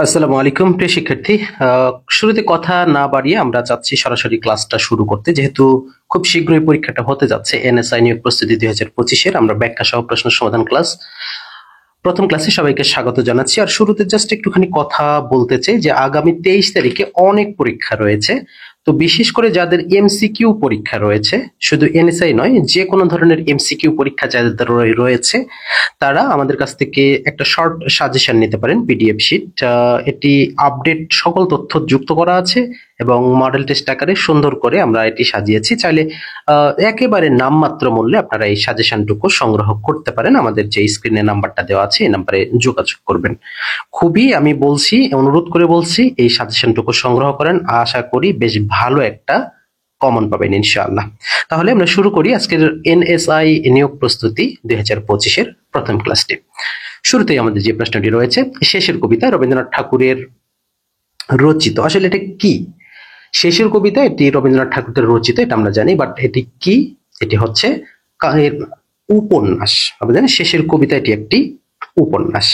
আসসালামু আলাইকুম প্রিয় শিক্ষার্থী। শুরুতে কথা না বাড়িয়ে আমরা চাচ্ছি সরাসরি ক্লাসটা শুরু করতে, যেহেতু খুব শীঘ্রই পরীক্ষাটা হতে যাচ্ছে। এনএসআই নিয়োগ প্রস্তুতি 2025-এর আমরা ব্যাখ্যা সহ প্রশ্ন সমাধান ক্লাস প্রথম ক্লাসে সবাইকে স্বাগত জানাচ্ছি। আর শুরুতে জাস্ট একটুখানি কথা বলতে চাই যে আগামী 23 তারিখে অনেক পরীক্ষা রয়েছে। তো বিশেষ করে যাদের এমসিকিউ পরীক্ষা রয়েছে, শুধু এনএসআই নয়, যে কোনো ধরনের এমসিকিউ পরীক্ষা যাদের রয়েছে তারা আমাদের কাছ থেকে একটা শর্ট সাজেশন নিতে পারেন, পিডিএফ শিট। এটি আপডেট সকল তথ্য যুক্ত করা আছে এবং মডেল টেস্ট আকারে সুন্দর করে আমরা এটি সাজিয়েছি। চাইলে একেবারে নামমাত্র মূল্যে আপনারা এই সাজেশনটুকু সংগ্রহ করতে পারেন। আমাদের যে স্ক্রিনে নাম্বারটা দেওয়া আছে এই নাম্বারে যোগাযোগ করবেন। খুবই আমি বলছি, অনুরোধ করে বলছি, এই সাজেশনটুকু সংগ্রহ করেন। আশা করি বেশ ভালো একটা কমন পাবেন ইনশাআল্লাহ। তাহলে আমরা শুরু করি আজকের এনএসআই নিয়োগ প্রস্তুতি 2025-এর প্রথম ক্লাসটি। শুরুতেই আমাদের যে প্রশ্নটি রয়েছে, শেষের কবিতা রবীন্দ্রনাথ ঠাকুরের রচিত। আসলে এটা কি? শেষের কবিতা এটি রবীন্দ্রনাথ ঠাকুরের রচিত, এটা আমরা জানি, বাট এটি কি? এটি হচ্ছে উপন্যাস। আমরা জানি শেষের কবিতা এটি একটি উপন্যাস।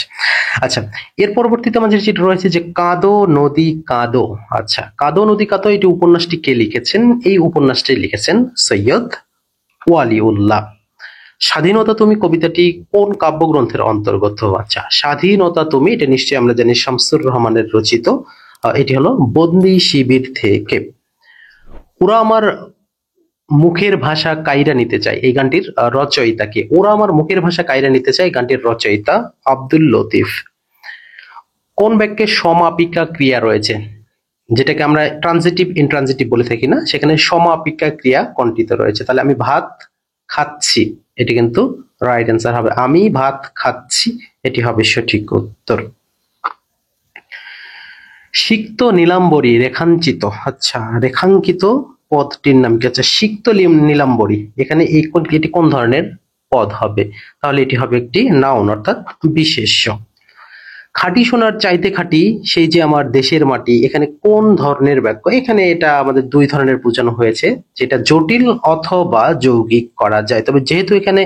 আচ্ছা, এর পরবর্তীতে আমাদের যেটা রয়েছে যে কাঁদো নদী কাঁদো। আচ্ছা, কাঁদো নদী কাঁদো, এটি উপন্যাসটি কে লিখেছেন? এই উপন্যাসটি লিখেছেন সৈয়দ ওয়ালিউল্লাহ। স্বাধীনতা তুমি কবিতাটি কোন কাব্যগ্রন্থের অন্তর্গত? আচ্ছা, স্বাধীনতা তুমি, এটা নিশ্চয়ই আমরা জানি শামসুর রহমানের রচিত। এটি হলো বন্দি শিবির থেকে। ওরা আমার মুখের ভাষা কাইরা নিতে চায়, এই গানটির রচয়িতা কে? ওরা আমার মুখের ভাষা কাইরা নিতে চায়, গানটির রচয়িতা আব্দুল লতিফ। কোন বাক্যে সমাপিকা ক্রিয়া রয়েছে, যেটাকে আমরা ট্রানজিটিভ ইনট্রানজিটিভ বলে থাকি না, সেখানে সমাপিকা ক্রিয়া কোনটিতে রয়েছে? তাহলে আমি ভাত খাচ্ছি, এটি কিন্তু রাইট অ্যান্সার হবে। আমি ভাত খাচ্ছি, এটি হবে সঠিক উত্তর। সিক্ত নীলাম্বরী রেখাঙ্কিত। আচ্ছা, রেখাঙ্কিত পদটির নাম কি? আচ্ছা, সিক্ত নীলাম্বরী, এখানে এটি কোন ধরনের পদ হবে? তাহলে এটি হবে একটি নাউন, অর্থাৎ বিশেষ্য। খাঁটি সোনার চাইতে খাঁটি সেই যে আমার দেশের মাটি, এখানে কোন ধরনের বাক্য? এখানে এটা আমাদের দুই ধরনের বোঝানো হয়েছে, যেটা জটিল অথবা যৌগিক করা যায়। তবে যেহেতু এখানে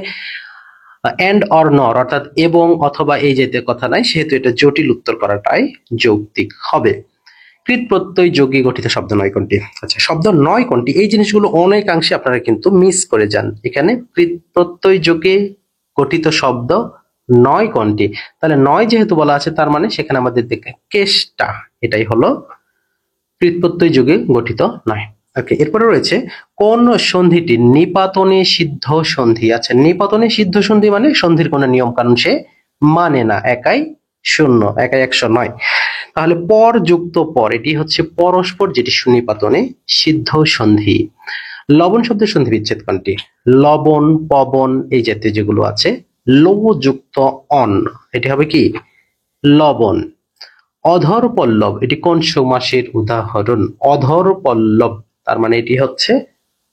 এন্ড অর নর, অর্থাৎ এবং অথবা এই জাতীয় কথা নাই, সেহেতু এটা জটিল উত্তর করাটাই যৌক্তিক হবে। কৃত প্রত্যয় যোগে গঠিত শব্দ নয় কোনটি? আচ্ছা, শব্দ নয় কোনটি? এই জিনিসগুলো অনেকাংশে আপনারা কিন্তু মিস করে যান। এখানে কৃত প্রত্যয় যোগে গঠিত শব্দ নয় কোনটি? তাহলে নয় যেহেতু বলা আছে, তার মানে সেখানে আমাদের দেখে কেষ্টা, এটাই হলো কৃত প্রত্যয় যোগে গঠিত নয়। ওকে, এরপরে রয়েছে কোন সন্ধিটি নিপাতনে সিদ্ধ সন্ধি? আচ্ছা, নিপাতনে সিদ্ধ সন্ধি মানে সন্ধির কোন নিয়ম কানুন সে মানে না, একাই শূন্য, একাই 100 নয়। তাহলে পর যুক্ত পর, এটি হচ্ছে পরস্পর, যেটি সুনিপাতনে সিদ্ধ সন্ধি। লবণ শব্দের সন্ধি বিচ্ছেদ কোনটি? লবণ, পবন, এই জাতীয় যেগুলো আছে, লো যুক্ত অন, এটি হবে কি? লবণ। অধর পল্লব, এটি কোন সমাসের উদাহরণ? অধর পল্লব, তার মানে এটি হচ্ছে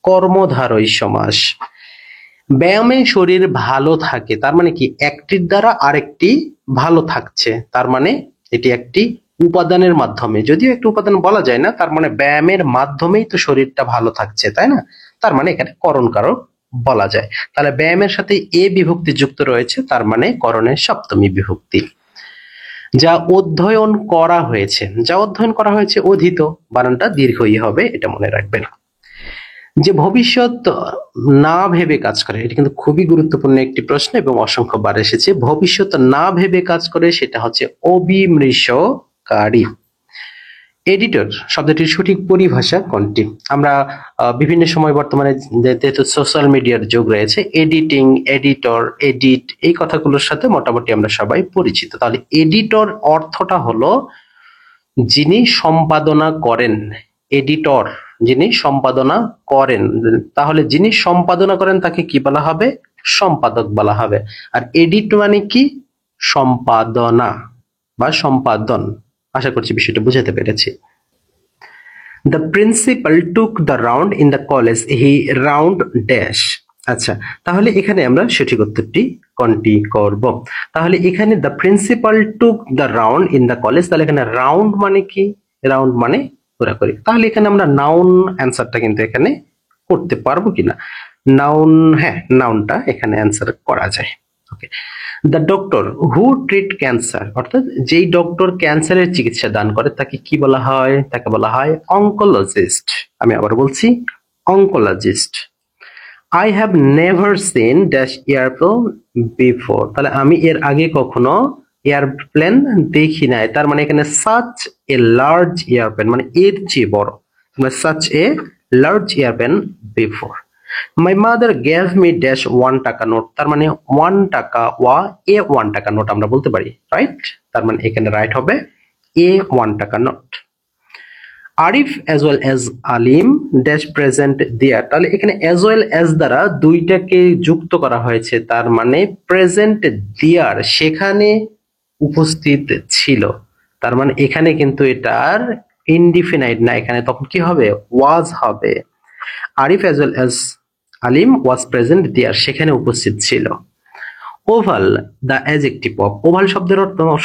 কর্মধারয় সমাস। ব্যায়ামে শরীর ভালো থাকে, তার মানে কি? একটির দ্বারা আরেকটি ভালো থাকছে, তার মানে এটি একটি উপাদানের মাধ্যমে, যদিও একটি উপাদান বলা যায় না, তার মানে ব্যায়ামের মাধ্যমেই তো শরীরটা ভালো থাকছে, তাই না? তার মানে এখানে করণ কারক বলা যায়। তাহলে ব্যায়ামের সাথে এ বিভক্তি যুক্ত রয়েছে, তার মানে করণের সপ্তমী বিভক্তি। যা অধ্যয়ন করা হয়েছে, যা অধ্যয়ন করা হয়েছে অধীত, বানানটা দীর্ঘই হবে, এটা মনে রাখবেন। যে ভবিষ্যৎ না ভেবে কাজ করে, এটা কিন্তু খুবই গুরুত্বপূর্ণ একটি প্রশ্ন এবং অসংখ্যবার এসেছে। ভবিষ্যৎ না ভেবে কাজ করে, সেটা হচ্ছে অবিমৃশকারী। এডিটর শব্দটির সঠিক পরিভাষা কোনটি? আমরা বিভিন্ন সময় বর্তমানে যেহেতু সোশ্যাল মিডিয়ার যুগ রয়েছে, এডিটিং, এডিটর, এডিট, এই কথাগুলোর সাথে মোটামুটি আমরা সবাই পরিচিত। তাহলে এডিটর অর্থটা হলো যিনি সম্পাদনা করেন। এডিটর যিনি সম্পাদনা করেন, তাহলে যিনি সম্পাদনা করেন তাকে কি বলা হবে? সম্পাদক বলা হবে। আর এডিট মানে কি? সম্পাদনা বা সম্পাদন। আশা করছি বিষয়টা বুঝাতে পেরেছি। The principal took the round in the college, he round dash। আচ্ছা, তাহলে এখানে আমরা সঠিক উত্তরটি কোনটি করব? তাহলে এখানে the principal took the round in the college, তাহলে এখানে রাউন্ড মানে কি? রাউন্ড মানে ঘোরাঘুরি। তাহলে এখানে আমরা নাউন অ্যান্সারটা কিন্তু এখানে করতে পারবো কিনা? নাউন, হ্যাঁ, নাউনটা এখানে অ্যান্সার করা যায়। Okay, the doctor who treat cancer, অর্থাৎ যেই ডক্টর ক্যান্সারের চিকিৎসা দান করে তাকে কি বলা হয়? তাকে বলা হয় অনকোলজিস্ট। আমি আবার বলছি oncologist. I have never seen dash airplane before, তাহলে আমি এর আগে কখনো এয়ারপ্লেন দেখি নাই, তার মানে এখানে সাচ এ লার্জ এয়ারপ্লেন মানে এর চেয়ে বড়, such a large airplane before. My mother gave me dash 1 টাকা নোট, তার মানে 1 টাকা ওয়া এ 1 টাকা নোট আমরা বলতে পারি, রাইট? তার মানে এখানে রাইট হবে এ 1 টাকা note. Arif as well as আলিম ড্যাশ প্রেজেন্ট দেয়ার, তাহলে এখানে as well as দ্বারা দুইটাকে যুক্ত করা হয়েছে, তার মানে প্রেজেন্ট দেয়ার সেখানে উপস্থিত ছিল, তার মানে এখানে কিন্তু এটার ইনডিফিনাইট না, এখানে তখন কি হবে? ওয়াজ হবে। Arif as well as Alim was present there, সেখানে উপস্থিত ছিল। Oval the adjective of, oval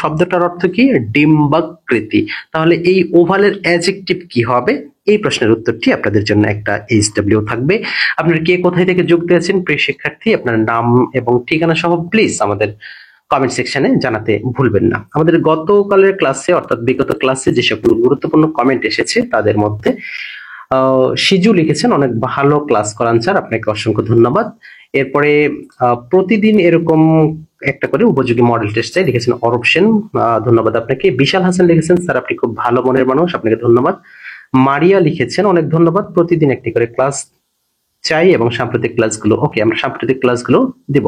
শব্দটার অর্থ কি? ডিম্বাকৃতি। তাহলে এই ওভালের অ্যাডজেক্টিভ কি হবে? এই প্রশ্নের উত্তরটি আপনাদের জন্য একটা HW থাকবে। আপনারা কে কোথায় থেকে যুক্ত আছেন প্রিয় শিক্ষার্থী, আপনার নাম এবং ঠিকানা সহ প্লিজ আমাদের কমেন্ট সেকশনে জানাতে ভুলবেন না। আমাদের গতকালের ক্লাসে অর্থাৎ বিগত ক্লাসে যে সকল গুরুত্বপূর্ণ কমেন্ট এসেছে তাদের মধ্যে সিজু লিখেছেন অনেক ভালো ক্লাস করান স্যার, আপনাকে অসংখ্য ধন্যবাদ। এরপরে প্রতিদিন এরকম একটা করে উপযোগী মডেল টেস্ট চাই লিখেছেন অরূপ সেন, ধন্যবাদ আপনাকে। বিশাল হাসান লিখেছেন স্যার আপনি খুব ভালো মনের মানুষ, আপনাকে ধন্যবাদ। মারিয়া লিখেছেন অনেক ধন্যবাদ, প্রতিদিন একটি করে ক্লাস চাই এবং সাম্প্রতিক ক্লাসগুলো, ওকে আমরা সাম্প্রতিক ক্লাসগুলো দেব।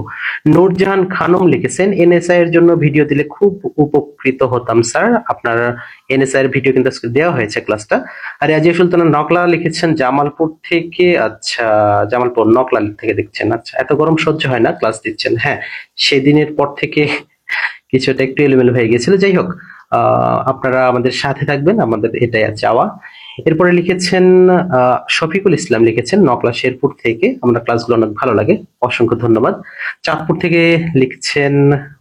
নূরজাহান খানম লিখেছেন এনএসআই এর জন্য ভিডিও দিলে খুব উপকৃত হতাম স্যার, আপনার এনএসআই এর ভিডিও কিন্তু আজকে দেওয়া হয়েছে ক্লাসটা। আর রাজিয়া সুলতানা নকলা লিখেছেন জামালপুর থেকে, আচ্ছা জামালপুর নকলা থেকে দেখছেন, আচ্ছা এত গরম সহ্য হয় না ক্লাস দিচ্ছেন, হ্যাঁ সেদিনের পর থেকে কিছুটা একটু এলোমেলো হয়ে গেছিল, যাই হোক আপনারা আমাদের সাথে থাকবেন, আমাদের এটাই চাওয়া। এরপরে লিখেছেন শফিকুল ইসলাম লিখেছেন নকলা শেরপুর থেকে, আমরা ক্লাসগুলো অনেক ভালো লাগে, অসংখ্য ধন্যবাদ। চাঁদপুর থেকে লিখছেন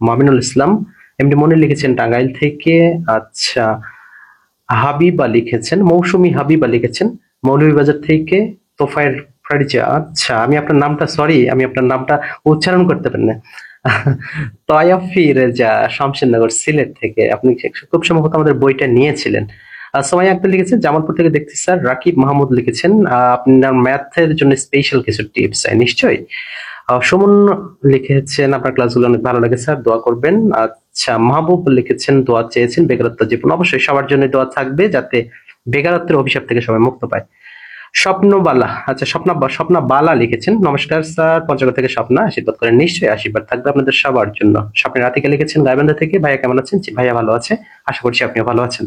মামিনুল ইসলাম, এমডি মনির লিখেছেন টাঙ্গাইল থেকে, আচ্ছা হাবিবা লিখেছেন, মৌসুমী হাবিবা লিখেছেন মৌলভীবাজার থেকে, তোফায়ের ফারিজা, আচ্ছা আমি আপনার নামটা সরি আমি আপনার নামটা উচ্চারণ করতে পারি না, তয়াফি রেজা শমশেরনগর সিলেট থেকে, আপনি খুব সম্ভবত আমাদের বইটা নিয়েছিলেন। সোমাইয়া আক্তার লিখেছেন জামালপুর থেকে দেখছি স্যার। রাকিব মাহমুদ লিখেছেন আপনার ম্যাথের জন্য স্পেশাল কিছু টিপস চাই, নিশ্চয়ই। সুমন লিখেছেন আপনার ক্লাসগুলো অনেক ভালো লাগে স্যার, দোয়া করবেন। আচ্ছা মাহবুব লিখেছেন দোয়া চেয়েছেন বেকারত্ব জীবন, অবশ্যই সবার জন্য দোয়া থাকবে যাতে বেকারত্বের অভিশাপ থেকে সবাই মুক্ত পায়। স্বপ্নবালা, আচ্ছা স্বপ্না বালা লিখেছেন নমস্কার স্যার, পঞ্চগড় থেকে স্বপ্না, আশীর্বাদ করেন, নিশ্চয়ই আশীর্বাদ থাকবে আপনাদের সবার জন্য। স্বপ্নের রাতিকা লিখেছেন গাইবান্ধা থেকে, ভাইয়া কেমন আছেন? ভাইয়া ভালো আছে, আশা করছি আপনিও ভালো আছেন।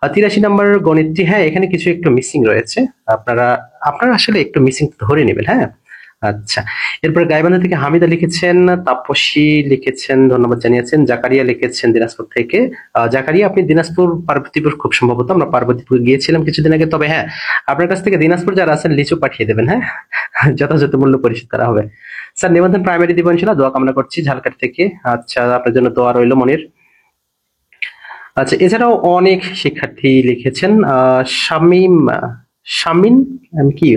83 নম্বর গণিতটি, হ্যাঁ এখানে কিছু একটু মিসিং রয়েছে, আপনারা আসলে একটু মিসিং ধরে নেবেন, হ্যাঁ আচ্ছা। এরপরে গাইবান্ধা থেকে হামিদা লিখেছেন, তাপসী লিখেছেন ধন্যবাদ জানিয়েছেন, জাকারিয়া লিখেছেন দিনাজপুর থেকে। জাকারিয়া আপনি দিনাজপুর পার্বতীপুর খুব সম্ভবত, আমরা পার্বতীপুর গিয়েছিলাম কিছুদিন আগে, তবে হ্যাঁ আপনার কাছ থেকে দিনাজপুর যারা আছেন লিচু পাঠিয়ে দেবেন, হ্যাঁ যথাযথ মূল্য পরিশোধ করা হবে। স্যার নিবন্ধন প্রাইমারি দিবেন ছিল, দোয়া কামনা করছি ঝালকাঠি থেকে, আচ্ছা আপনার জন্য দোয়া রইল মনির। আচ্ছা এছাড়াও অনেক শিক্ষার্থী লিখেছেন, শামিন কি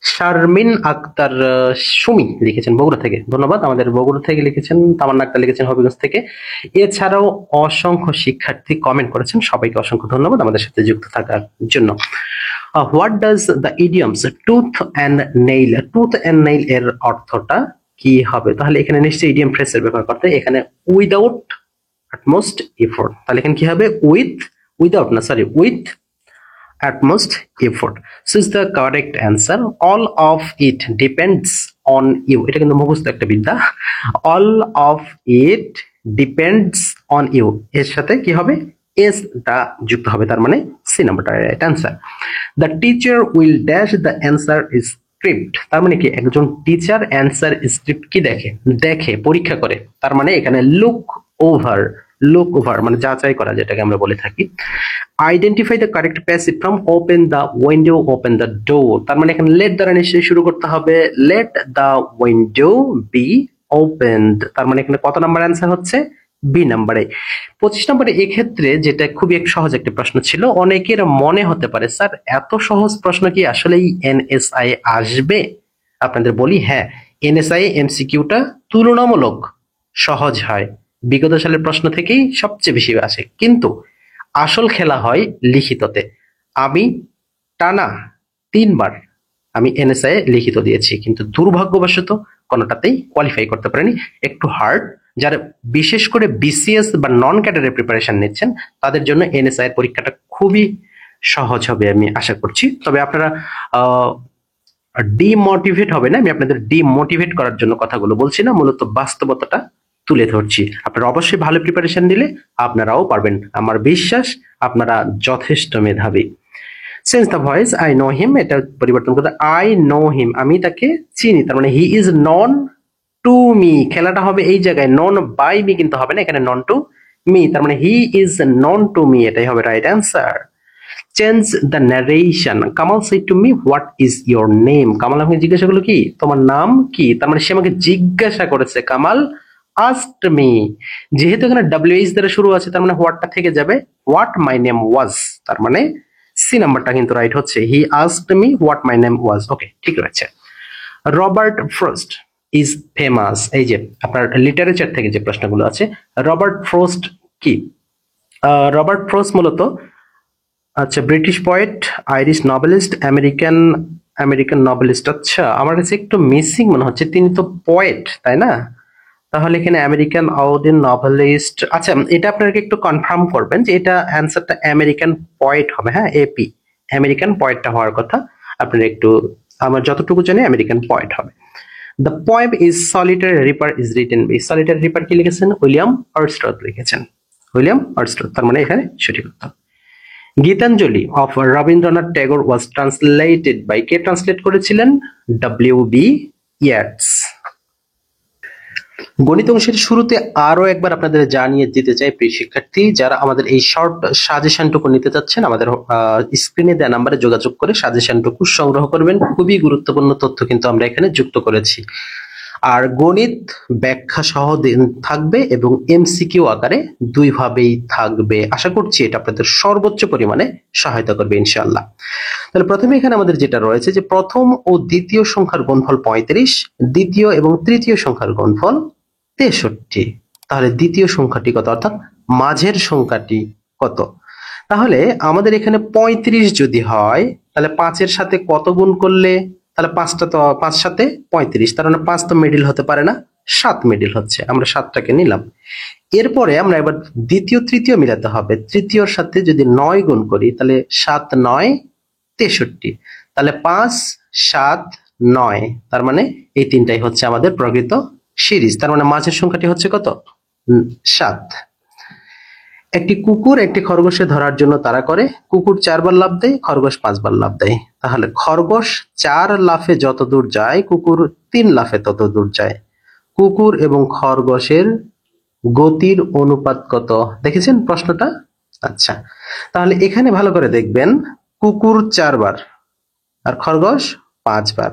শারমিন আক্তার সুমি লিখেছেন বগুড়া থেকে, ধন্যবাদ আমাদের বগুড়া থেকে লিখেছেন। তামান্না আক্তার লিখেছেন হবিগঞ্জ থেকে। এছাড়াও অসংখ্য শিক্ষার্থী কমেন্ট করেছেন, সবাইকে অসংখ্য ধন্যবাদ আমাদের সাথে যুক্ত থাকার জন্য। What does the idioms tooth and nail, tooth and nail এর অর্থটা কি হবে? তাহলে এখানে নিশ্চয়ই ইডিয়ম ফ্রেজের ব্যবহার করতে, এখানে উইদাউট utmost effort, তাহলে এখানে কি হবে? without না sorry with utmost effort. So is the correct answer. All of it depends on you. এটা কিন্তু মুখস্থ একটা বিদ্যা। All of it depends on you এর সাথে কি হবে? is টা যুক্ত হবে, তার মানে সি নাম্বারটা right answer. The teacher will dash the answer is script, তার মানে কি একজন টিচার অ্যান্সার স্ক্রিপ্ট কি দেখে পরীক্ষা করে, তার মানে এখানে লুক ওভার মানে যাচাই করা, যেটাকে আমরা বলে থাকি। Identify the correct passive from open the window open the door, তার মানে এখানে লেট দ্বারা নিশ্চয়ই শুরু করতে হবে, let the window B opened, তার মানে এখানে কত নাম্বার অ্যান্সার হচ্ছে? বি নাম্বারে। 25 নম্বরে এক্ষেত্রে যেটা খুবই সহজ একটা প্রশ্ন ছিল, অনেকের মনে হতে পারে স্যার এত সহজ প্রশ্ন কি আসলেই এনএসআই আসবে? আপনাদের বলি হ্যাঁ, এনএসআই এমসিকিউটা তুলনামূলক সহজ হয়, বিগত সালের প্রশ্ন থেকেই সবচেয়ে বেশি আসে, কিন্তু আসল খেলা হয় লিখিততে। আমি টানা 3বার আমি এনএসআই লিখিত দিয়েছি, কিন্তু দুর্ভাগ্যবশত কোনোটাতেই কোয়ালিফাই করতে পারিনি। একটু হার্ড, যারা বিশেষ করে বিসিএস বা নন ক্যাডারের প্রিপারেশন নিচ্ছেন তাদের জন্য এনএসআই এর পরীক্ষাটা খুবই সহজ হবে আমি আশা করছি। তবে আপনারা ডিমোটিভেট হবে না, আমি আপনাদের ডিমোটিভেট করার জন্য কথাগুলো বলছি না, মূলত বাস্তবতাটা তুলে ধরছি। আপনারা অবশ্যই ভালো প্রিপারেশন দিলে আপনারাও পারবেন, আমার বিশ্বাস আপনারা যথেষ্ট মেধাবী। Since the voice I know him, এটা পরিবর্তন করতে আই নো হিম, আমি তাকে চিনি, তার মানে he is known to me. খেলাটা হবে এই জায়গায়, নন বাই মি কিন্তু হবে না, এখানে নন টু মি, তার মানে he is known to me, এটাই হবে right answer. Change the narration, Kamal said to me what is your name, Kamal আমাকে জিজ্ঞাসা করলো কি তোমার নাম কি, তার মানে সে আমাকে জিজ্ঞাসা করেছে, কামাল আস্কড মি। যেহেতু এখানে ডব্লিউএইচ দ্বারা শুরু আছে তার মানে হোয়াটটা থেকে যাবে, হোয়াট মাই নেম ওয়াজ, তার মানে সি নাম্বারটা কিন্তু রাইট হচ্ছে, he asked me what my name was. Okay, ঠিক রয়েছে। রবার্ট ফ্রস্ট ইজ ফেমাস, এই যে আপনার লিটারেচার থেকে যে প্রশ্নগুলো আছে, রবার্ট ফ্রস্ট কি? রবার্ট ফ্রস্ট মূলত আচ্ছা British poet, Irish novelist, American novelist. আচ্ছা আমার কাছে একটু মিসিং মনে হচ্ছে, তিনি তো পোয়েট তাই না, তাহলে এখানে আমেরিকান আউডিন নভেলিস্ট। আচ্ছা এটা আপনাকে একটু কনফার্ম করবেন যে এটা অ্যান্সারটা আমেরিকান পোয়েট হবে, হ্যাঁ এপি আমেরিকান পোয়েটটা হওয়ার কথা, আপনারা একটু, আমার যতটুকু জানি আমেরিকান পোয়েট হবে। The poem is solitary reaper is written by, solitary reaper কি লিখেছেন? উইলিয়াম ওয়ার্ডসওয়ার্থ লিখেছেন, উইলিয়াম ওয়ার্ডসওয়ার্থ, তার মানে এখানে সঠিক উত্তর। Gitanjali of Rabindranath Tagore was translated by, কে ট্রান্সলেট করেছিলেন? ডব্লিউ.বি. ইয়েটস। গণিত অংশের শুরুতে আরো একবার আপনাদের জানিয়ে দিতে চাই প্রিয় শিক্ষার্থী, যারা আমাদের এই শর্ট সাজেশনটুকু নিতে চাচ্ছেন আমাদের স্ক্রিনে দেওয়া নাম্বারে যোগাযোগ করে সাজেশনটুকু সংগ্রহ করবেন। খুবই গুরুত্বপূর্ণ তথ্য কিন্তু আমরা এখানে যুক্ত করেছি, আর গণিত ব্যাখ্যা সহ থাকবে এবং এমসিকিউ আকারে দুইভাবেই থাকবে। আশা করছি এটা আপনাদের সর্বোচ্চ পরিমাণে সহায়তা করবে ইনশাআল্লাহ। তাহলে প্রথমে এখানে আমাদের যেটা রয়েছে যে প্রথম ও দ্বিতীয় সংখ্যার গুণফল 35, দ্বিতীয় এবং তৃতীয় সংখ্যার গুণফল 63। তাহলে দ্বিতীয় সংখ্যাটি কত, অর্থাৎ মাঝের সংখ্যাটি কত? তাহলে আমাদের এখানে 35 যদি হয় তাহলে 5-এর সাথে কত গুণ করলে, তাহলে 5টা তো 5 সাথে 35, তার মানে 5 তো মিডিল হতে পারে না, 7 মিডিল হচ্ছে, আমরা 7টাকে নিলাম। এরপরে আমরা এবার দ্বিতীয় তৃতীয় মিলাতে হবে, তৃতীয়র সাথে যদি 9 গুণ করি তাহলে 7 9 63, তাহলে 5 7 9, তার মানে এই তিনটাই হচ্ছে আমাদের প্রকৃত সিরিজ, তার মানে মাঝের সংখ্যাটি হচ্ছে কত? 7। একটি কুকুর একটি খরগোশে ধরার জন্য তাড়া করে, কুকুর 4বার লাফ দেয়, খরগোশ 5বার লাফ দেয়, তাহলে খরগোশ 4 লাফে যত দূর যায় কুকুর 3 লাফে তত দূর যায়। কুকুর এবং খরগোশের গতির অনুপাত কত? দেখেছেন প্রশ্নটা? আচ্ছা তাহলে এখানে ভালো করে দেখবেন, কুকুর 4বার আর খরগোশ 5বার।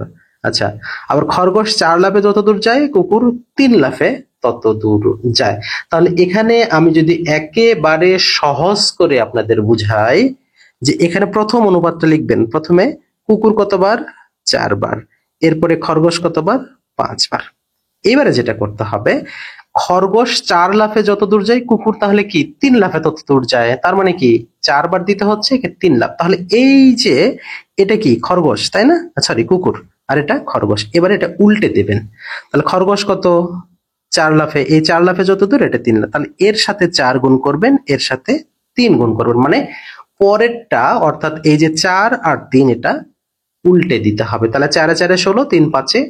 আচ্ছা আবার খরগোশ 4 লাফে যত দূর যায় কুকুর 3 লাফে তত দূর যায়। তাহলে এখানে আমি যদি একেবারে সহজ করে আপনাদের বুঝাই, যে এখানে প্রথম অনুপাতটা লিখবেন, প্রথমে কুকুর কতবার? 4বার, এরপরে খরগোশ কতবার? 5বার। এবারে যেটা করতে হবে, খরগোশ 4 লাফে যত দূর যায় কুকুর তাহলে কি 3 লাফে তত দূর যায়, তার মানে কি 4বার দিতে হচ্ছে 3 লাফ। তাহলে এই যে এটা কি খরগোশ তাই না, সরি কুকুর, আর এটা খরগোশ। এবারে এটা উল্টে দেবেন, তাহলে খরগোশ কত? 4 লাফে, এই 4 লাফে যত দূর এটা 3 লাফ, তাহলে এর সাথে 4 গুণ করবেন, এর সাথে 3 গুণ করবেন, মানে পরেরটা অর্থাৎ এই যে 4 আর 3 এটা উল্টে দিতে হবে। তাহলে 4 এ 4 এ 16, 3 5 এ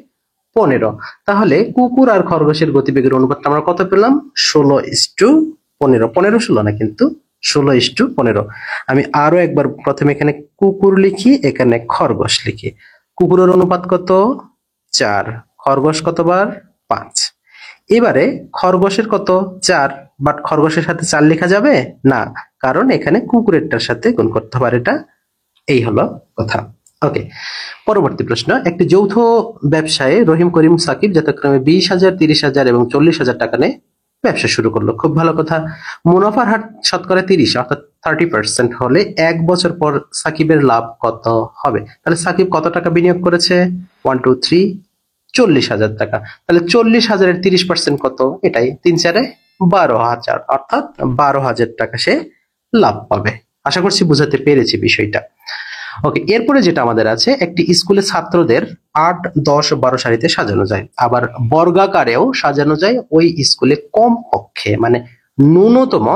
15। তাহলে কুকুর আর খরগোশের গতিবেগের অনুপাতটা আমরা কত পেলাম? 16:15, 15 16 না কিন্তু 16:15। আমি আরো একবার প্রথমে এখানে কুকুর লিখি, এখানে খরগোশ লিখি। কুকুরের অনুপাত কত? 4, খরগোশ কতবার? 5। এবারে খরগোশের কত? 4, বাট খরগোশের সাথে 4 লেখা যাবে না, কারণ এখানে কুকুরেরটার সাথে গুণ করতে হবে, এটা এই হলো কথা। ওকে, পরবর্তী প্রশ্ন। একটি যৌথ ব্যবসায়ে রহিম করিম সাকিব যথাক্রমে 20,000 30,000 এবং 40,000 টাকা নিয়ে ব্যবসা শুরু করলো। খুব ভালো কথা। মুনাফার হার শতকরা 30 অর্থাৎ 30% হলে 1 বছর পর সাকিবের লাভ কত হবে? তাহলে সাকিব কত টাকা বিনিয়োগ করেছে? 1 2 3 40,000 টাকা। তাহলে 40,000-এর 30% কত? এটাই 3 × 4 = 12,000, অর্থাৎ 12,000 টাকা সে লাভ পাবে। আশা করছি বুঝাতে পেরেছি বিষয়টা। ওকে, এরপরে যেটা আমাদের আছে, একটি স্কুলে ছাত্রদের 8, 10, 12 সারিতে সাজানো যায়, আবার বর্গাকারেও সাজানো যায়। ওই স্কুলে কমপক্ষে মানে ন্যূনতম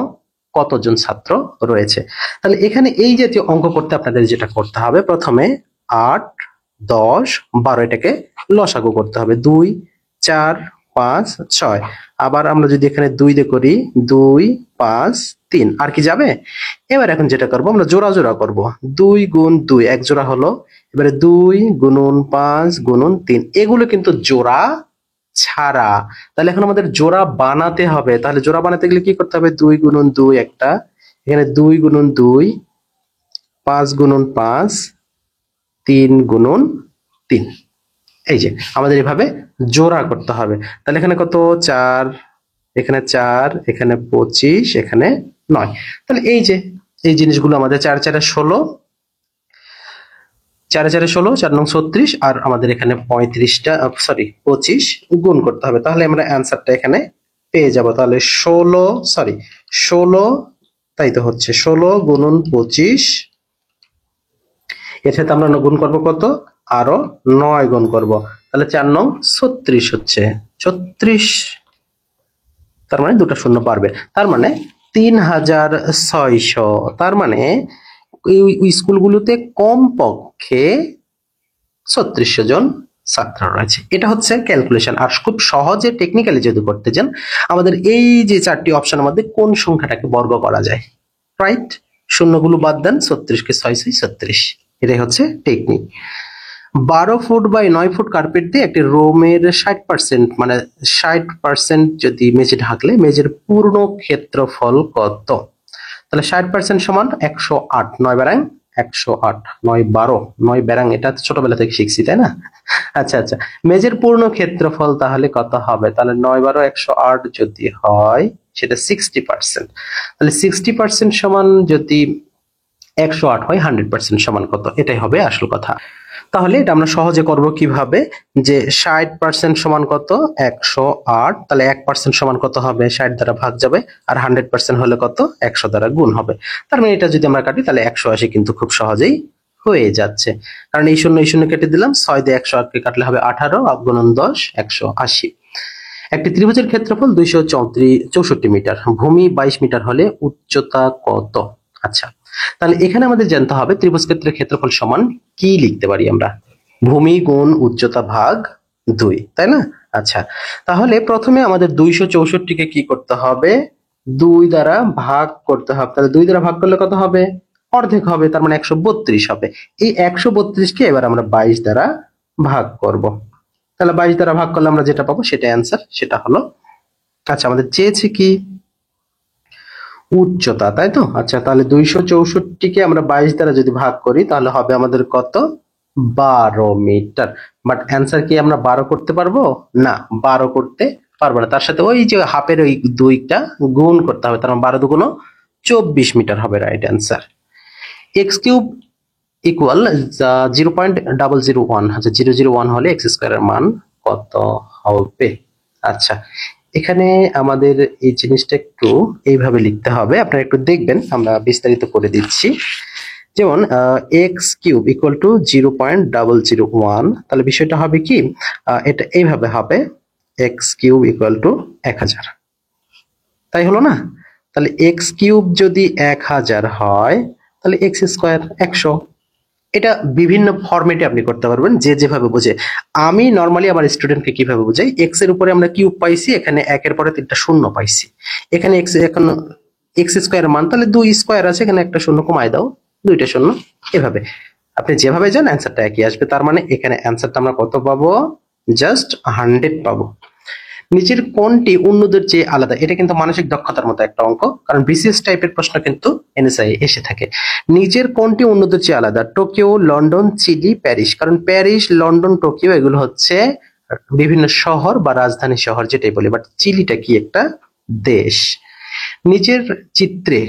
কতজন ছাত্র রয়েছে? তাহলে এখানে এই জাতীয় অঙ্ক করতে আপনাদের যেটা করতে হবে, প্রথমে 8, 10, 12 এটাকে লসাগু করতে হবে। 2, 4, 5, 6। আবার আমরা যদি এখানে 2 দিয়ে করি, 2, 5, 3, আর কি যাবে? এবার এখন যেটা করবো, আমরা জোড়া জোড়া করবো। 2 × 2 এক জোড়া হলো। এবারে 2 × 5 × 3, এগুলো কিন্তু জোড়া ছাড়া। তাহলে এখন আমাদের জোড়া বানাতে হবে। তাহলে জোড়া বানাতে গেলে কি করতে হবে? 2 × 2 একটা, এখানে 2 × 2, 5 × 5, 3 × 3। এই যে আমাদের এভাবে জোড়া করতে হবে। তাহলে এখানে কত? 4, এখানে 4, এখানে 25, এখানে 9। তাহলে এই যে এই জিনিসগুলো আমাদের 4 × 4 = 16, 4 × 4 = 16, 4 × 9 = 36, আর আমাদের এখানে 25 গুণ করতে হবে। তাহলে আমরা অ্যান্সারটা এখানে পেয়ে যাব। তাহলে 16, তাই তো হচ্ছে 16 × 25, এর সাথে আমরা গুণ করব কত? আরো 9 গুণ করব। তাহলে 4 × 9 = 36 হচ্ছে 36, তার মানে দুটো শূন্য পারবে। তার মানে 3,600। তার মানে এই স্কুলগুলোতে কমপক্ষে 3600 জন ছাত্র রয়েছে। এটা হচ্ছে ক্যালকুলেশন। আর খুব সহজে টেকনিক্যালি যদি করতে চান, আমাদের এই যে 4টি অপশনের মধ্যে কোন সংখ্যাটাকে বর্গ করা যায়, রাইট? শূন্যগুলো বাদ দেন, 36 কে 6 × 6 = 36। এটাই হচ্ছে technique. 12 feet by 9 feet carpet দিয়ে একটি রুমের 60%, মানে 60% যদি মেঝে ঢাকলে মেঝের পূর্ণ ক্ষেত্রফল কত? তাহলে 60% সমান 108। 9 বারাং 108, 9 12, 9 বারাং, এটা ছোটবেলা থেকে শিখছি, তাই না? আচ্ছা আচ্ছা, মেঝের পূর্ণ ক্ষেত্রফল তাহলে কত হবে? তাহলে 9 12 108 যদি হয়, সেটা 60%। তাহলে 60% সমান যদি 108 হয়, 100% সমান কত? এটাই হবে আসল কথা। তাহলে এটা আমরা সহজে করব কিভাবে, যে 60% সমান কত? 108। তাহলে 1% সমান কত হবে? 60 দ্বারা ভাগ যাবে, আর 100% হলে কত? 100 দ্বারা গুণ হবে। তার মানে এটা যদি আমরা কাটি, তাহলে 180 কিন্তু খুব সহজেই হয়ে যাচ্ছে। কারণ এই শূন্য কেটে দিলাম, 6 দিয়ে 108 কে কাটলে হবে 18, গুণন 10, 180। একটি ত্রিভুজের ক্ষেত্রফল 264 মিটার, ভূমি 22 মিটার হলে উচ্চতা কত? আচ্ছা, তাহলে এখানে আমাদের জানতে হবে ত্রিভুজ ক্ষেত্রের ক্ষেত্রফল সমান কি লিখতে পারি আমরা? ভূমি গুণ উচ্চতা ভাগ 2, তাই না? আচ্ছা, তাহলে প্রথমে আমাদের 264-কে কি করতে হবে? 2 দ্বারা ভাগ করতে হবে। তাহলে 2 দ্বারা ভাগ করলে কত হবে? অর্ধেক হবে, তার মানে 132 হবে। এই 132-কে এবার আমরা 22 দ্বারা ভাগ করব। তাহলে 22 দ্বারা ভাগ করলে আমরা যেটা পাবো সেটা অ্যান্সার, সেটা হলো, আচ্ছা আমাদের চেয়েছে কি? উচ্চতা, তাই তো? আচ্ছা, তাহলে 264-কে আমরা 22 দ্বারা যদি ভাগ করি, তাহলে হবে আমাদের কত? 12 মিটার। বাট অ্যান্সার কি আমরা 12 করতে পারবো? না, 12 করতে পারবো না। তার সাথে ওই যে হাফের ওই 2টা গুণ করতে হবে, তার মানে 12 × 2 = 24 মিটার হবে রাইট অ্যান্সার। x³ ইকুয়াল 0.001, আচ্ছা 001 হলে x² এর মান কত হবে? আচ্ছা, এখানে আমাদের এই জিনিসটা একটু এইভাবে লিখতে হবে, আপনারা একটু দেখবেন, আমরা বিস্তারিত করে দিচ্ছি। যেমন x³ ইকুয়াল টু 0.001, তাহলে বিষয়টা হবে কি, এটা এইভাবে হবে, x³ ইকুয়াল টু 1000, তাই হলো না? তাহলে x³ যদি 1000 হয়, তাহলে x² 100। এটা বিভিন্ন ফরম্যাটে আপনি করতে পারবেন, যে যেভাবে বোঝে। আমি নরমালি আমার স্টুডেন্টকে কিভাবে বোঝাই, এক্স এর উপরে আমরা কিউব পাইছি, এখানে 1-এর পরে 3টা শূন্য পাইছি, এখানে এখন x² মান, তাহলে 2 স্কয়ার আছে, এখানে একটা শূন্য কমায় দাও, 2টা শূন্য। এভাবে আপনি যেভাবে যান অ্যান্সারটা একই আসবে। তার মানে এখানে অ্যান্সারটা আমরা কত পাবো? জাস্ট 100 পাবো। নিচের কোনটি অন্যদের চেয়ে আলাদা? এটা কিন্তু মানসিক দক্ষতার মতো একটা অঙ্ক, কারণ বিসিএস টাইপের প্রশ্ন কিন্তু এনএসআই এসে থাকে। নিচের কোনটি অন্যদের চেয়ে আলাদা? Tokyo, London, Chile, Paris. কারণ প্যারিস, লন্ডন, টোকিও এগুলো হচ্ছে বিভিন্ন শহর বা রাজধানী শহর, যেটাই বলি, বাট চিলিটা কি একটা দেশ। নিচের চিত্রে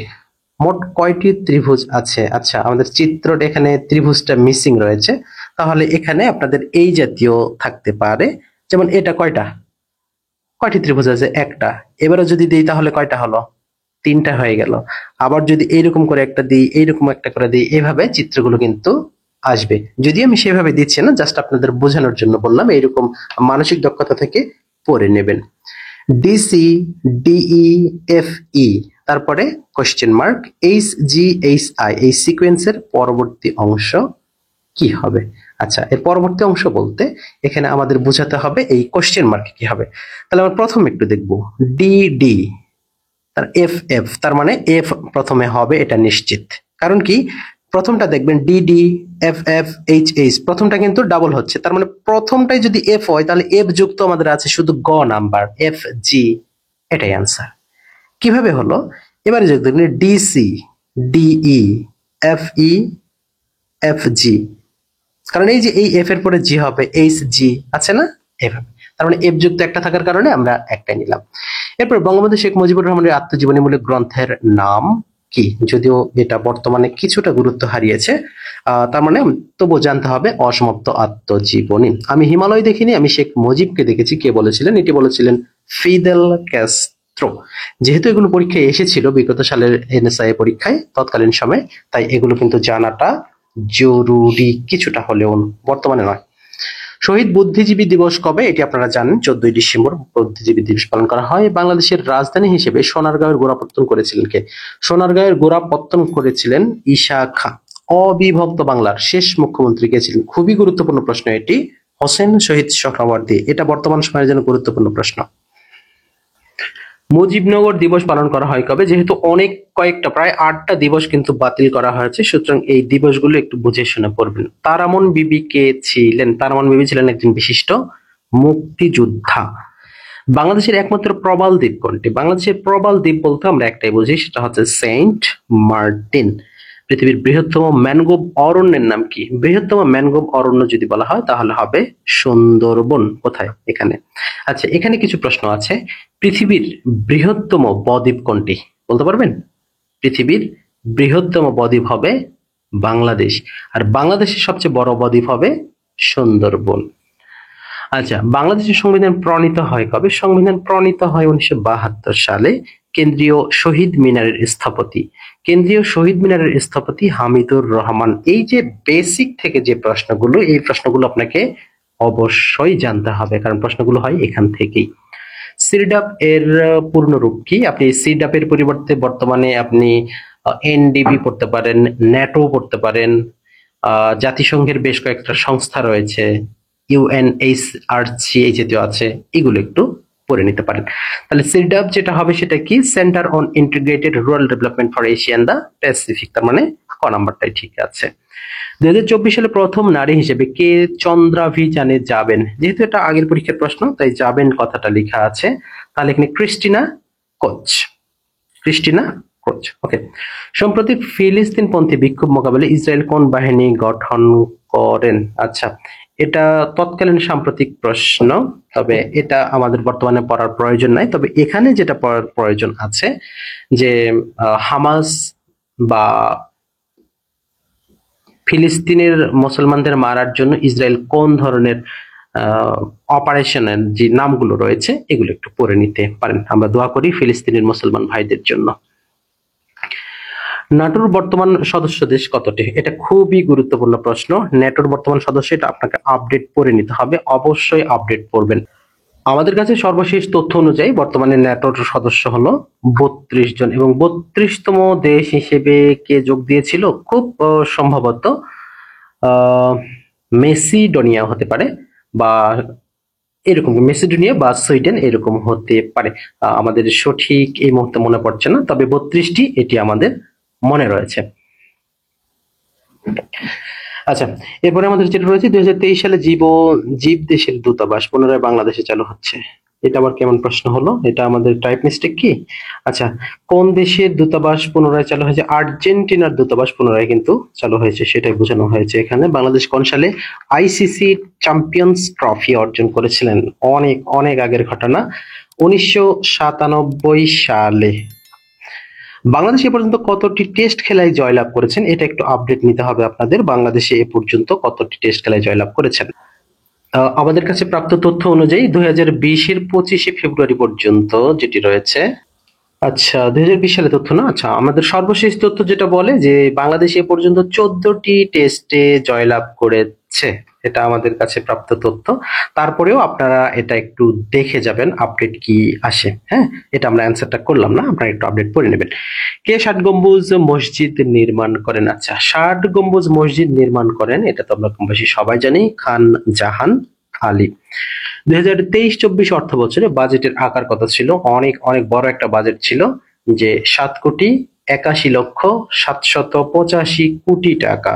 মোট কয়টি ত্রিভুজ আছে? আচ্ছা, আমাদের চিত্রটা এখানে ত্রিভুজটা মিসিং রয়েছে, তাহলে এখানে আপনাদের এই জাতীয় থাকতে পারে, যেমন এটা কয়টি ত্রিভুজ আছে? একটা। এবারে যদি দিই তাহলে কয়টা হলো? তিনটা হয়ে গেল। আবার যদি এইরকম করে একটা দিই, এইরকম একটা করে দিই, এভাবে চিত্রগুলো কিন্তু আসবে। যদিও আমি সেভাবে দিচ্ছি না, জাস্ট আপনাদের বোঝানোর জন্য বললাম, এইরকম মানসিক দক্ষতা থেকে পড়ে নেবেন। ডিসি, ডিই, এফ ই, তারপরে question mark, H G H I, এই সিকোয়েন্সের পরবর্তী অংশ কি হবে? আচ্ছা, এর পরবর্তী অংশ বলতে এখানে আমাদের বোঝাতে হবে এই কোশ্চেন মার্কে কি হবে। তাহলে আমরা প্রথম একটু দেখবো ডি ডি, তার এফ এফ, তার মানে এফ প্রথমে হবে, এটা নিশ্চিত। কারণ কি, প্রথমটা দেখবেন DD, F F, H H, প্রথমটা কিন্তু ডাবল হচ্ছে, তার মানে প্রথমটাই যদি এফ হয় তাহলে এফ যুক্ত আমাদের আছে শুধু গ নাম্বার, এফ জি, এটাই আনসার। কিভাবে হলো? এবারে যোগ দেখবেন DC, DE, F E, F G, কারণ এই যে এই এফ এর পরে জি হবে, এইচ জি আছে না, এভাবে। তার মানে এফ যুক্ত একটা থাকার কারণে আমরা একটাই নিলাম। এরপর বঙ্গবন্ধু শেখ মুজিবুর রহমানের আত্মজীবনীমূলক গ্রন্থের নাম কি? যদিও এটা বর্তমানে কিছুটা গুরুত্ব হারিয়েছে, তার মানে তবুও জানতে হবে অসমাপ্ত আত্মজীবনী। আমি হিমালয় দেখিনি, আমি শেখ মুজিবকে দেখেছি। কে বলেছিলেন? এটি বলেছিলেন ফিদেল ক্যাস্ট্রো। যেহেতু এগুলো পরীক্ষায় এসেছিল বিগত সালের এনএসআই পরীক্ষায় তৎকালীন সময়, তাই এগুলো কিন্তু জানাটা জরুরি কিছুটা হলেও, বর্তমানে নয়। শহীদ বুদ্ধিজীবী দিবস কবে? এটি আপনারা জানেন, 14ই ডিসেম্বর বুদ্ধিজীবী দিবস পালন করা হয়। বাংলাদেশের রাজধানী হিসেবে সোনারগাঁওয়ের গোড়াপত্তন করেছিলেন কে? সোনারগাঁয়ের গোড়াপত্তন করেছিলেন ঈশা খাঁ। অবিভক্ত বাংলার শেষ মুখ্যমন্ত্রী কে ছিলেন? খুবই গুরুত্বপূর্ণ প্রশ্ন এটি, হোসেন শহীদ সোহরাওয়ার্দী। এটা বর্তমান সময়ের জন্য গুরুত্বপূর্ণ প্রশ্ন। মুজিবনগর দিবস পালন করা হয় কবে? যেহেতু অনেক কয়েকটা, প্রায় 8টা দিবস কিন্তু বাতিল করা হয়েছে, সুতরাং এই দিবসগুলো একটু বুঝে শুনে পড়বেন। তারামন বিবি কে ছিলেন? তারামন বিবি ছিলেন একজন বিশিষ্ট মুক্তিযোদ্ধা। বাংলাদেশের একমাত্র প্রবাল দ্বীপ কোনটি? বাংলাদেশের প্রবাল দ্বীপ বলতে আমরা একটাই বুঝি, সেটা হচ্ছে সেন্ট মার্টিন। পৃথিবীর বৃহত্তম ম্যানগ্রোভ অরণ্যের নাম কি? বৃহত্তম ম্যানগ্রোভ অরণ্য যদি বলা হয় তাহলে হবে সুন্দরবন। কোথায়? এখানে। আচ্ছা, এখানে কিছু প্রশ্ন আছে। পৃথিবীর বৃহত্তম বদ্বীপ কোনটি? বলতে পারবেন? পৃথিবীর বৃহত্তম বদ্বীপ হবে বাংলাদেশ, আর বাংলাদেশের সবচেয়ে বড় বদ্বীপ হবে সুন্দরবন। আচ্ছা, বাংলাদেশের সংবিধান প্রণীত হয় কবে? সংবিধান প্রণীত হয় 1972 সালে। কেন্দ্রীয় শহীদ মিনারের স্থপতি? কেন্দ্রীয় শহীদ মিনারের স্থপতি হামিদুর রহমান। এই যে বেসিক থেকে যে প্রশ্নগুলো, এই প্রশ্নগুলো আপনাকে অবশ্যই জানতে হবে, কারণ প্রশ্নগুলো হয় এখান থেকেই। সিরডাপ এর পূর্ণরূপ কি? আপনি সিরডাপ এর পরিবর্তে বর্তমানে আপনি এনডিবি পড়তে পারেন, ন্যাটো পড়তে পারেন, জাতিসংঘের বেশ কয়েকটা সংস্থা রয়েছে, ইউএনএইচআরসি এই জাতীয় আছে, এগুলো একটু পড়ে নিতে পারেন। তাহলে সিরডাপ যেটা হবে সেটা কি? Centre on integrated rural development for Asia and the Pacific, তার মানে ক নাম্বারটাই ঠিক আছে। 2024 সালে প্রথম নারী হিসেবে কে চন্দ্রাভিযানে যাবেন? যেহেতু এটা আগের পরীক্ষার প্রশ্ন, তাই যাবেন কথাটা লেখা আছে, তাহলে এখানে ক্রিস্টিনা কোচ। ক্রিস্টিনা কোচ, ওকে। সম্প্রতি ফিলিস্তিনপন্থী বিক্ষোভ মোকাবেলায় ইসরায়েল কোন বাহিনী গঠন করেন? আচ্ছা, এটা তৎকালীন সাম্প্রতিক প্রশ্ন, তবে এটা আমাদের বর্তমানে পড়ার প্রয়োজন নাই। তবে এখানে যেটা পড়ার প্রয়োজন আছে যে হামাস বা ফিলিস্তিনের মুসলমানদের মারার জন্য ইসরায়েল কোন ধরনের অপারেশনের যে নামগুলো রয়েছে এগুলো একটু পড়ে নিতে পারেন। আমরা দোয়া করি ফিলিস্তিনের মুসলমান ভাইদের জন্য। ন্যাটোর বর্তমান সদস্য দেশ কতটি? এটা খুবই গুরুত্বপূর্ণ প্রশ্ন। ন্যাটোর বর্তমান সদস্য, এটা আপনাকে আপডেট পড়ে নিতে হবে, অবশ্যই আপডেট পড়বেন। আমাদের কাছে সর্বশেষ তথ্য অনুযায়ী বর্তমানে ন্যাটোর সদস্য হলো 32 জন, এবং 32তম দেশ হিসেবে কে যোগ দিয়েছিল? খুব সম্ভবত মেসিডোনিয়া হতে পারে, বা এরকম মেসিডোনিয়া বা সুইডেন এরকম হতে পারে। আমাদের সঠিক এই মুহূর্তে মনে পড়ছে না, তবে 32টি এটি আমাদের মনে রয়েছে। আচ্ছা, এরপরে আমাদের যেটা রয়েছে 2023 সালে জীব দেশের দূতাবাস পুনরায় বাংলাদেশে চালু হচ্ছে। এটা আবার কেমন প্রশ্ন হলো? এটা আমাদের টাইপ মিস্টেক কি? আচ্ছা, কোন দেশের দূতাবাস পুনরায় চালু হয়েছে? আর্জেন্টিনার দূতাবাস পুনরায় কিন্তু চালু হয়েছে, সেটাই বোঝানো হয়েছে এখানে। বাংলাদেশ কোন সালে আইসিসি চ্যাম্পিয়ন্স ট্রফি অর্জন করেছিলেন? অনেক অনেক আগের ঘটনা, 1997 সালে। বাংলাদেশ এ পর্যন্ত কতটি টেস্ট খেলায় জয়লাভ করেছেন? এটা একটু আপডেট নিতে হবে আপনাদের। বাংলাদেশে এ পর্যন্ত কতটি টেস্ট খেলায় জয়লাভ করেছেন? আমাদের কাছে প্রাপ্ত তথ্য অনুযায়ী 2020-এর 25শে ফেব্রুয়ারি পর্যন্ত যেটি রয়েছে, আচ্ছা 2020 সালে তথ্য না, আচ্ছা আমাদের সর্বশেষ তথ্য যেটা বলে যে বাংলাদেশ এ পর্যন্ত 14টি টেস্টে জয়লাভ করেছে, এটা আমাদের কাছে প্রাপ্ত তথ্য। তারপরেও আপনারা এটা একটু দেখে যাবেন আপডেট কি আসে। হ্যাঁ, এটা আমরা অ্যান্সারটা করলাম না, আপনারা একটু আপডেট পড়ে নেবেন। কে 60 গম্বুজ মসজিদ নির্মাণ করেন? আচ্ছা 60 গম্বুজ মসজিদ নির্মাণ করেন, এটা তো আমরা কম বেশি সবাই জানি, খান জাহান আলী। 2023-24 অর্থ বছরে বাজেটের আকার কত ছিল? অনেক অনেক বড় একটা বাজেট ছিল, যে 7,81,785,কোটি টাকা।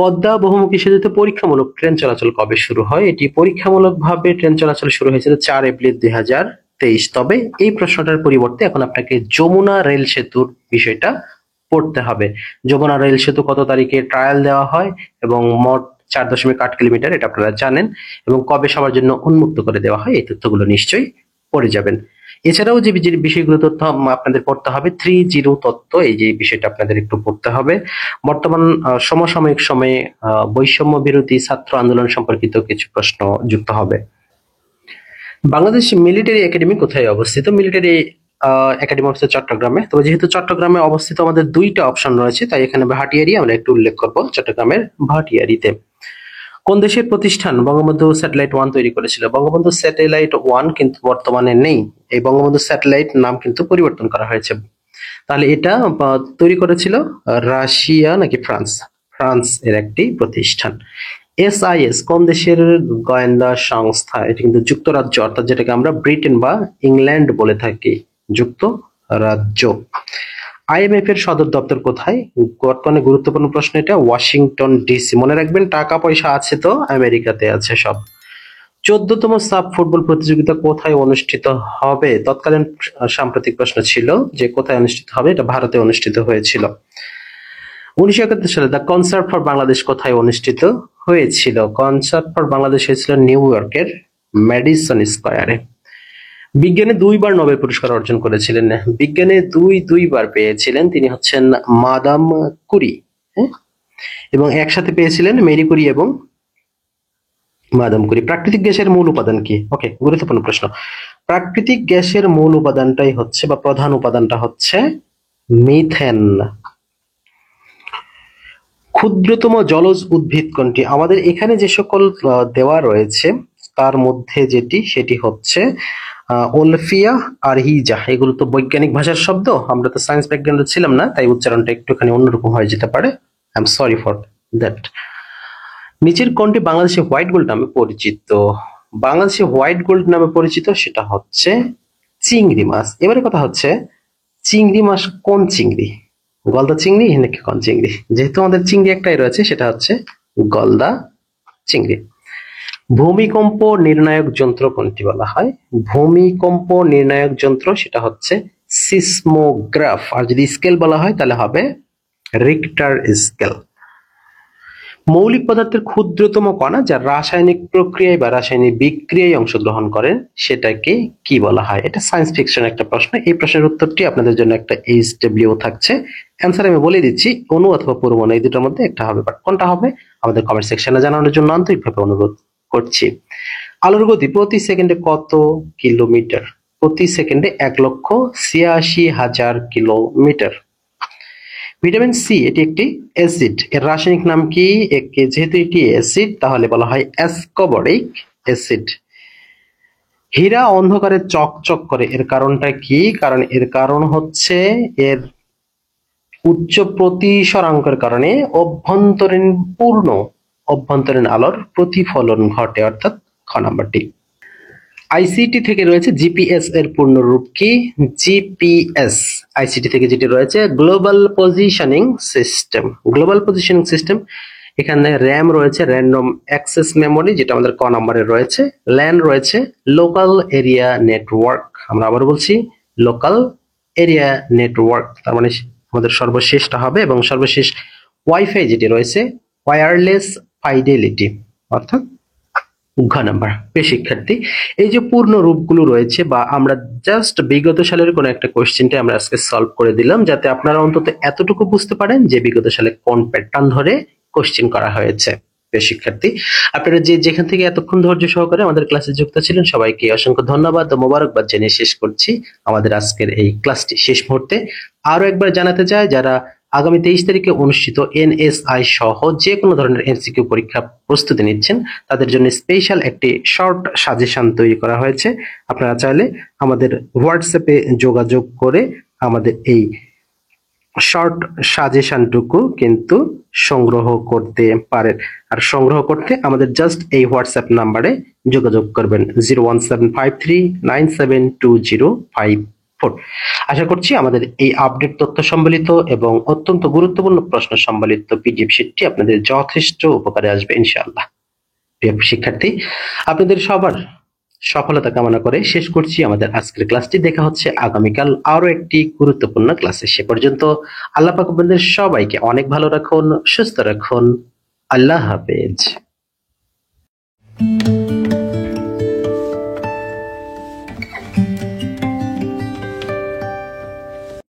পদ্মা বহুমুখী সেতুতে পরীক্ষামূলক ট্রেন চলাচল কবে শুরু হয়? এটি পরীক্ষামূলকভাবে ট্রেন চলাচল শুরু হয়েছিল 4 এপ্রিল 2023। তবে এই প্রশ্নটার পরিবর্তে এখন আপনাকে যমুনা রেল সেতুর বিষয়টা পড়তে হবে। যমুনা রেল সেতু কত তারিখে ট্রায়াল দেওয়া হয় এবং মোট 4.8 কিলোমিটার, এটা আপনারা জানেন, এবং কবে সবার জন্য উন্মুক্ত করে দেওয়া হয়, এই তথ্যগুলো নিশ্চয়ই পড়ে যাবেন। এছাড়াও যে যে বিষয়গুলো তথ্য আপনাদের পড়তে হবে, 3-0 তত্ত্ব, এই যে বিষয়টা আপনাদের একটু পড়তে হবে। বর্তমান সমসাময়িক সময়ে বৈষম্য বিরোধী ছাত্র আন্দোলন সম্পর্কিত কিছু প্রশ্ন যুক্ত হবে। বাংলাদেশ মিলিটারি একাডেমি কোথায় অবস্থিত? মিলিটারি একাডেমি অবস্থিত চট্টগ্রামে। তবে যেহেতু চট্টগ্রামে অবস্থিত, আমাদের দুইটা অপশন রয়েছে, তাই এখানে ভাটিয়ারি আমরা একটু উল্লেখ করব, চট্টগ্রামের ভাটিয়ারিতে। কোন দেশের প্রতিষ্ঠান বঙ্গবন্ধু স্যাটেলাইট 1 তৈরি করেছিল? বঙ্গবন্ধু স্যাটেলাইট 1 কিন্তু বর্তমানে নেই, এই বঙ্গবন্ধু স্যাটেলাইট নাম কিন্তু পরিবর্তন করা হয়েছে। তাহলে এটা তৈরি করেছিল রাশিয়া নাকি ফ্রান্স? ফ্রান্স এর একটি প্রতিষ্ঠান। এসআইএস কোন দেশের গোয়েন্দা সংস্থা? এটা কিন্তু যুক্তরাজ্য, অর্থাৎ যেটাকে আমরা ব্রিটেন বা ইংল্যান্ড বলে থাকি, যুক্তরাজ্য। আইএমএফ এর সদর দপ্তর কোথায়? বর্তমানে গুরুত্বপূর্ণ প্রশ্ন এটা, ওয়াশিংটন ডিসি। মনে রাখবেন, টাকা পয়সা আছে তো আমেরিকাতে আছে সব। 14তম সাব ফুটবল প্রতিযোগিতা কোথায় অনুষ্ঠিত হবে? তৎকালীন সাম্প্রতিক প্রশ্ন ছিল যে কোথায় অনুষ্ঠিত হবে, এটা ভারতে অনুষ্ঠিত হয়েছিল। 1971 সালে দ্য কনসার্ট ফর বাংলাদেশ কোথায় অনুষ্ঠিত হয়েছিল? কনসার্ট ফর বাংলাদেশ হয়েছিল নিউ ইয়র্কের ম্যাডিসন স্কয়ারে। বিজ্ঞানে 2বার নোবেল পুরস্কার অর্জন করেছিলেন, বিজ্ঞানে দুইবার পেয়েছিলেন, তিনি হচ্ছেন মাদাম কুরি। হ্যাঁ, এবং একসাথে পেয়েছিলেন মেরি কুরি এবং মাদাম কুরি। প্রাকৃতিক গ্যাসের মূল উপাদান কি? ওকে, গুরুত্বপূর্ণ প্রশ্ন। প্রাকৃতিক গ্যাসের মূল উপাদানটাই হচ্ছে বা প্রধান উপাদানটা হচ্ছে মিথেন। ক্ষুদ্রতম জলজ উদ্ভিদ কোনটি? আমাদের এখানে যে সকল দেওয়া রয়েছে তার মধ্যে সেটি হচ্ছে ওলফিয়া আর হিজা। এগুলো তো বৈজ্ঞানিক ভাষার শব্দ, আমরা তো সায়েন্স ব্যাকগ্রাউন্ডে ছিলাম না, তাই উচ্চারণটা একটুখানি অন্যরকম হয়ে যেতে পারে। I am sorry for that. নিচের কোনটি বাংলাদেশে হোয়াইট গোল্ড নামে পরিচিত? বাংলাদেশে হোয়াইট গোল্ড নামে পরিচিত সেটা হচ্ছে চিংড়ি মাছ। এবারে কথা হচ্ছে, চিংড়ি মাছ কোন চিংড়ি? গলদা চিংড়ি নাকি কোন চিংড়ি? যেহেতু আমাদের চিংড়ি একটাই রয়েছে, সেটা হচ্ছে গলদা চিংড়ি। ভূমিকম্প নির্ণায়ক যন্ত্র কোনটি বলা হয়? ভূমিকম্প নির্ণায়ক যন্ত্র সেটা হচ্ছে সিসমোগ্রাফ। আর যদি স্কেল বলা হয় তাহলে হবে রিক্টার স্কেল। মৌলিক পদার্থের ক্ষুদ্রতম কণা যা রাসায়নিক প্রক্রিয়ায় বা রাসায়নিক বিক্রিয়ায় অংশগ্রহণ করেন সেটাকে কি বলা হয়? এটা সায়েন্স ফিকশন একটা প্রশ্ন, এই প্রশ্নের উত্তরটি আপনাদের জন্য একটা HW থাকছে। অ্যান্সার আমি বলে দিচ্ছি, অণু অথবা পরমাণু, এই দুটোর মধ্যে একটা হবে, বাট কোনটা হবে আমাদের কমেন্ট সেকশনে জানানোর জন্য আন্তরিকভাবে অনুরোধ করছি। আলোর গতি প্রতি সেকেন্ডে কত কিলোমিটার? প্রতি সেকেন্ডে 1,86,000 কিলোমিটার। ভিটামিন সি এটি একটি অ্যাসিড, এর রাসায়নিক নাম কি? যেহেতু এটি অ্যাসিড তাহলে বলা হয় অ্যাসকর্বিক অ্যাসিড। হীরা অন্ধকারে চকচক করে, এর কারণটা কি? কারণ এর কারণ হচ্ছে এর উচ্চ প্রতিসরাঙ্কের কারণে পূর্ণ অভ্যন্তরীণ আলোর প্রতিফলন ঘটে, অর্থাৎ খ নাম্বারটি। আইসিটি থেকে রয়েছে জিপিএস এর পূর্ণরূপ কি? জিপিএস আইসিটি থেকে যেটি রয়েছে global positioning system. Global positioning system, এখানে র্যাম রয়েছে, র্যান্ডম অ্যাক্সেস মেমোরি, যেটা আমাদের ক নম্বরে রয়েছে। ল্যান রয়েছে, লোকাল এরিয়া নেটওয়ার্ক। আমরা আবার বলছি লোকাল এরিয়া নেটওয়ার্ক, তার মানে আমাদের সর্বশেষটা হবে। এবং সর্বশেষ ওয়াইফাই যেটি রয়েছে ওয়্যারলেস ফাইডেলিটি, অর্থাৎ ঘ নাম্বার। প্রিয় শিক্ষার্থী, এই যে পূর্ণ রূপগুলো রয়েছে, বা আমরা জাস্ট বিগত সালের কোন একটা কোশ্চেনটা আমরা আজকে সলভ করে দিলাম, যাতে আপনারা অন্তত এতটুকু বুঝতে পারেন যে বিগত সালে কোন প্যাটার্ন ধরে কোশ্চেন করা হয়েছে। প্রিয় শিক্ষার্থী, আপনারা যে যেখান থেকে এতক্ষণ ধৈর্য সহকারে আমাদের ক্লাসে যুক্ত ছিলেন সবাইকে অসংখ্য ধন্যবাদ ও মোবারকবাদ জানিয়ে শেষ করছি আমাদের আজকের এই ক্লাসটি। শেষ মুহূর্তে আরো একবার জানাতে চাই, যারা আগামী 23 তারিখে অনুষ্ঠিত এনএসআই সহ যে কোনো ধরনের এমসিকিউ পরীক্ষা প্রস্তুতি নিচ্ছেন তাদের জন্য স্পেশাল একটি শর্ট সাজেশন তৈরি করা হয়েছে। আপনারা চাইলে আমাদের হোয়াটসঅ্যাপে যোগাযোগ করে আমাদের এই শর্ট সাজেশনটুকু কিন্তু সংগ্রহ করতে পারেন। আর সংগ্রহ করতে আমাদের জাস্ট এই হোয়াটসঅ্যাপ নাম্বারে যোগাযোগ করবেন 01753972054। আশা করছি আমাদের এই আপডেট তথ্য সম্বলিত এবং অত্যন্ত গুরুত্বপূর্ণ প্রশ্ন সম্বলিত পিডিএফ শিটটি আপনাদের যথেষ্ট উপকারে আসবে ইনশাআল্লাহ। প্রিয় শিক্ষার্থী, আপনাদের সবার সফলতা কামনা করে শেষ করছি আমাদের আজকের ক্লাসটি। দেখা হচ্ছে আগামীকাল আরো একটি গুরুত্বপূর্ণ ক্লাসে। সে পর্যন্ত আল্লাহ পাক আপনাদের সবাইকে অনেক ভালো রাখুন, সুস্থ রাখুন। আল্লাহ হাফেজ।